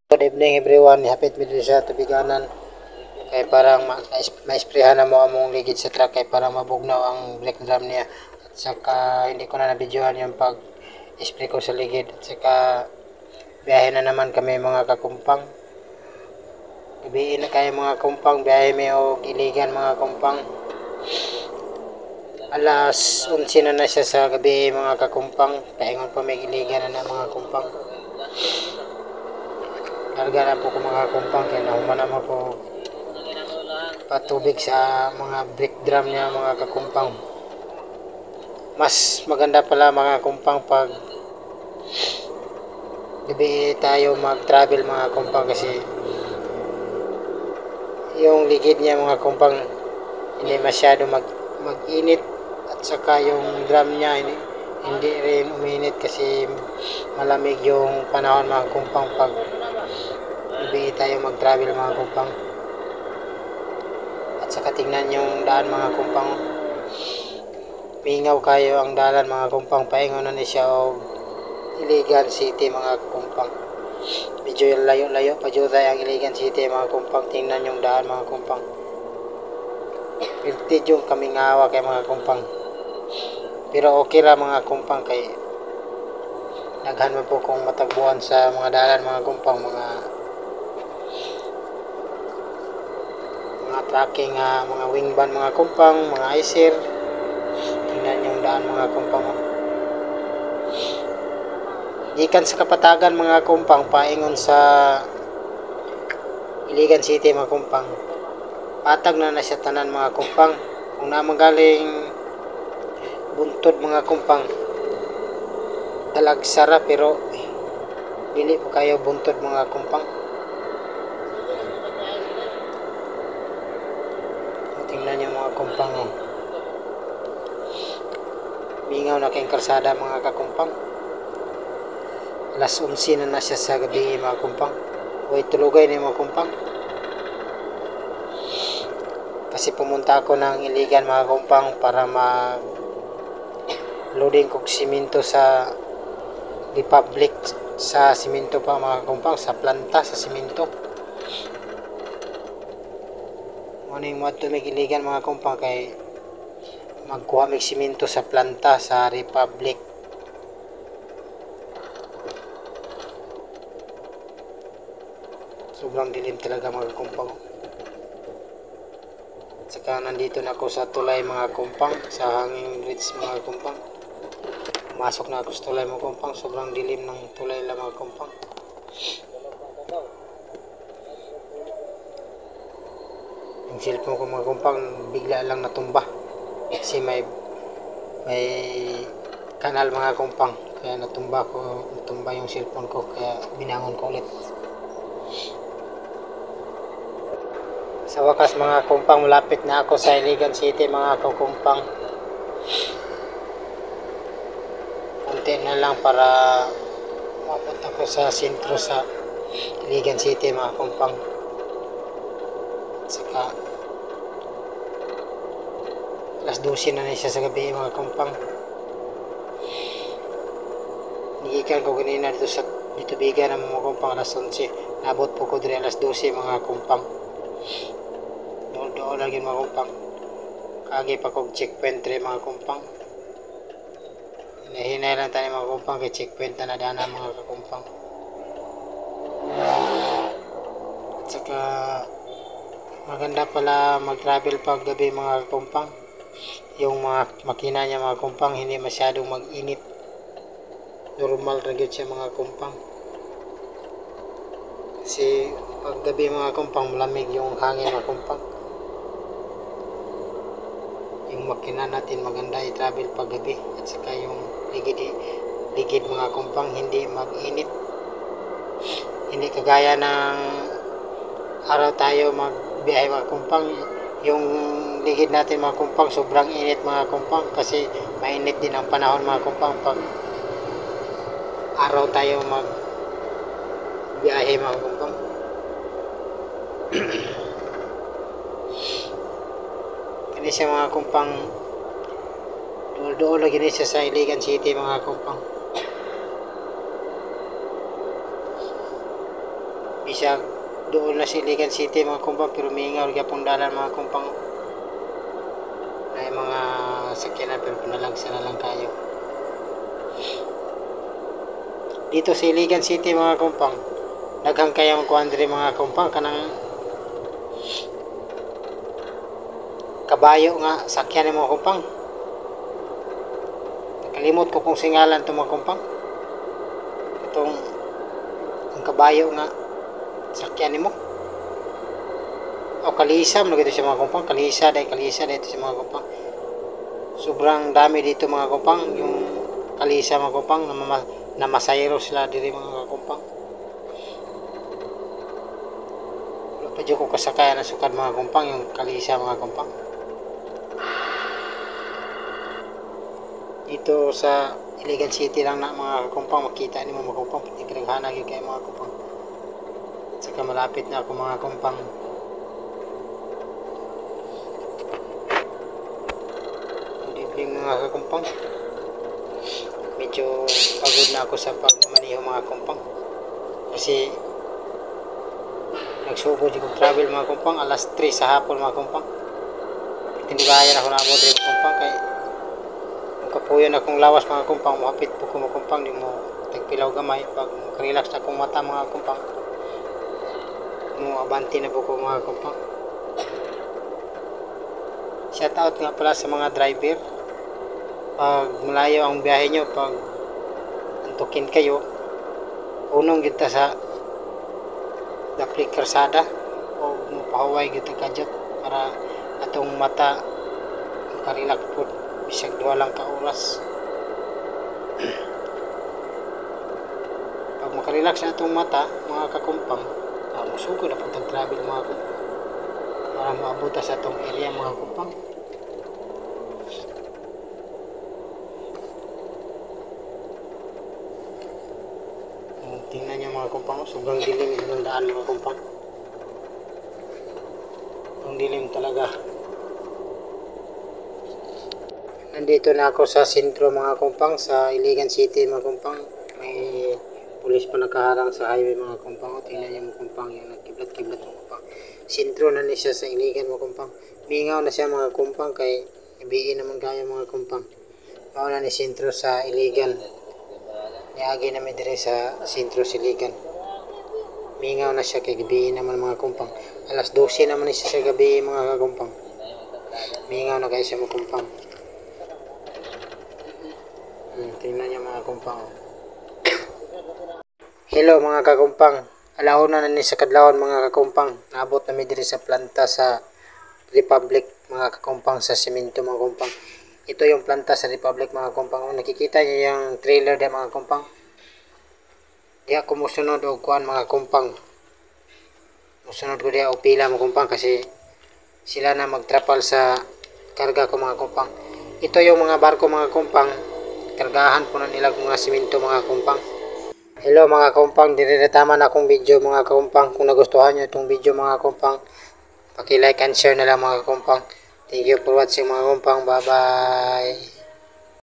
Good evening everyone, hapit mi diri sa tubiganan kay parang ma-sprayhan na mo among ligid sa truck kay parang mabugnaw ang brake drum niya at saka hindi ko na na-videohan yung pag-spray ko sa ligid at saka biyahe na naman kami mga kakumpang. Gabiin na kayo mga kumpang, biyahe mi o Iligan mga kumpang. Alas 11 na siya sa gabi mga kakumpang, paingon pa may Iligan na mga kumpang. Larga na po ko mga kumpang kaya nahuman naman ko patubig sa mga brake drum niya mga kakumpang. Mas maganda pala mga kumpang pag gabi tayo mag-travel mga kumpang kasi yung ligid niya mga kumpang hindi masyado mag-init at saka yung drum niya hindi rin uminit kasi malamig yung panahon mga kumpang pag gabi tayo mag-travel mga kumpang. At saka tingnan yung daan mga kumpang, mingaw kayo ang dalan mga kumpang, paingon na ni siya o Iligan City mga kumpang. Medyo layo-layo pa dyan ang Iligan City mga kumpang, tingnan yung daan mga kumpang. Piltid yung kaming awa kay mga kumpang. Pero okay ra mga kumpang kay naghan mo po kung matagbuan sa mga dalan mga kumpang, mga tracking, mga wingban mga kumpang, mga icer. Tingnan yung daan mga kumpang. Gikan sa Kapatagan mga kumpang, paingon sa Iligan City mga kumpang. Patag na siya tanan mga kumpang. Kung namagaling buntod mga kumpang, Talagsara pero dili pa kayo buntod mga kumpang. Tingnan nyo mga kumpang, mingaw na kayong kalsada mga kakumpang. Alas 11 na siya sa gabi mga kumpang. Huwag tulugay na mga kumpang. Kasi pumunta ako ng Iligan mga kumpang para loading kong simento sa Republic, sa simento pa mga kumpang, sa planta sa simento. Morning mo ito may Iligan mga kumpang kay magkuha may simento sa planta sa Republic. Sobrang dilim talaga mga kumpang. At saka nandito na ako sa tulay mga kumpang, sa hanging bridge mga kumpang. Masok na ako sa tulay mga kumpang, sobrang dilim ng tulay lang mga kumpang. Yung cellphone ko mga kumpang bigla lang natumba kasi may kanal mga kumpang, kaya natumba yung cellphone ko, kaya binangon ko ulit. Sa wakas mga kumpang, malapit na ako sa Iligan City mga kumpang. Kunti na lang para mapunta ko sa sentro sa Iligan City mga kumpang. At saka alas 12 na siya sa gabi mga kumpang. Nigikan ko ganina dito sa Bitubigan ng mga kumpang alas 11. Nabot po ko dito alas 12 mga kumpang. Doon lagi mga kumpang. Kagi pa kong checkpoint 3 mga kumpang. Hinahinay lang tayo mga kumpang kay checkpoint na nadana mga kakumpang. At saka maganda pala mag-travel pag gabi mga kumpang. Yung mga makina niya mga kumpang hindi masyadong mag-init. Normal rin siya mga kumpang. Kasi pag gabi mga kumpang malamig yung hangin mga kumpang. Yung makina natin maganda i-travel pag gabi. At saka yung ligid mga kumpang hindi mag-init. Hindi kagaya ng araw tayo magbiyahe mga kumpang. Yung ligid natin mga kumpang sobrang init mga kumpang kasi mainit din ang panahon mga kumpang pag araw tayo magbiyahe mga kumpang. Kini siya mga kumpang, doon lagi siya sa Iligan City mga kumpang. bisag doon na sa Iligan City mga kumpang, pero mingaw gyapon dalan mga kumpang. Ay mga sakyanan pero pinalagsa na lang kayo. Dito sa Iligan City mga kumpang, daghang kayo magkuhan diri mga kumpang kanang kabayo nga sakyan ni mga kumpang. Nakalimot ko kung singalan to mga kumpang. Itong ang kabayo nga sakyan nimo. O kalisa mo dito sa mga kumpang, kalisa dito sa mga kumpang. Sobrang dami dito mga kumpang, yung kalisa mga kumpang na masayro sila diri mga kumpang. Wala pa ko kasakayan na sukad mga kumpang, yung kalisa mga kumpang. Dito sa Iligan City lang na mga kumpang, makita ni mga kumpang, pati kinaghana yun kayo mga kumpang. At saka malapit na ako mga kumpang. Good evening mga kumpang. Medyo pagod na ako sa pagmamaniho mga kumpang. Kasi nagsugod yung travel mga kumpang, alas 3 sa hapon mga kumpang. Tinibayan ako na mo mga kumpang kay kapuyon akong lawas mga kumpang, mapit po ko mga kumpang, di mo tagpilaw gamay pag relax na akong mata mga kumpang, mo abanti na po ko mga kumpang. Shout out nga pala sa mga driver, pag malayo ang biyahe nyo, pag antukin kayo, unong kita sa dapli karsada o mapahuway kita kadyot para atong mata makarelax po bisag 2 lang ka oras. Pag makarelax na itong mata mga kakumpang, musugo na po travel mga kumpang para maabuta sa itong area mga kumpang. Tingnan nyo mga kumpang, sobrang dilim ng daan mga kumpang. Ang dilim talaga. Nandito na ako sa sentro mga kumpang, sa Iligan City mga kumpang. May pulis pa nakaharang sa highway mga kumpang. O, tingnan niyo mga kumpang, yung nagkiblat-kiblat mga kumpang. Sentro na ni siya sa Iligan mga kumpang. Mingaw na siya mga kumpang kay ibiin naman kaya mga kumpang. Mauna ni sentro sa Iligan. Niagi namin dire sa sentro sa Iligan. Mingaw na siya kay gabi naman mga kumpang. Alas 12 naman siya sa gabi mga kumpang. Mingaw na kayo siya mga kumpang. Tingnan niyo mga kumpang. Hello mga kakumpang. Alauna na ni sa kadlawon mga kakumpang. Naabot na mi diri sa planta sa Republic mga kakumpang, sa semento mga kumpang. Ito yung planta sa Republic mga kumpang. Nakikita niyo yung trailer din mga kumpang. Di ako musunod o kuan mga kumpang. Musunod ko di o pila mga kumpang kasi sila na magtrapal sa karga ko mga kumpang. Ito yung mga barko mga kumpang. Kargahan po na nila mga simento mga kumpang. Hello mga kumpang, diriretaman akong video mga kumpang. Kung nagustuhan nyo itong video mga kumpang, paki-like and share na lang mga kumpang. Thank you for watching mga kumpang. Bye bye.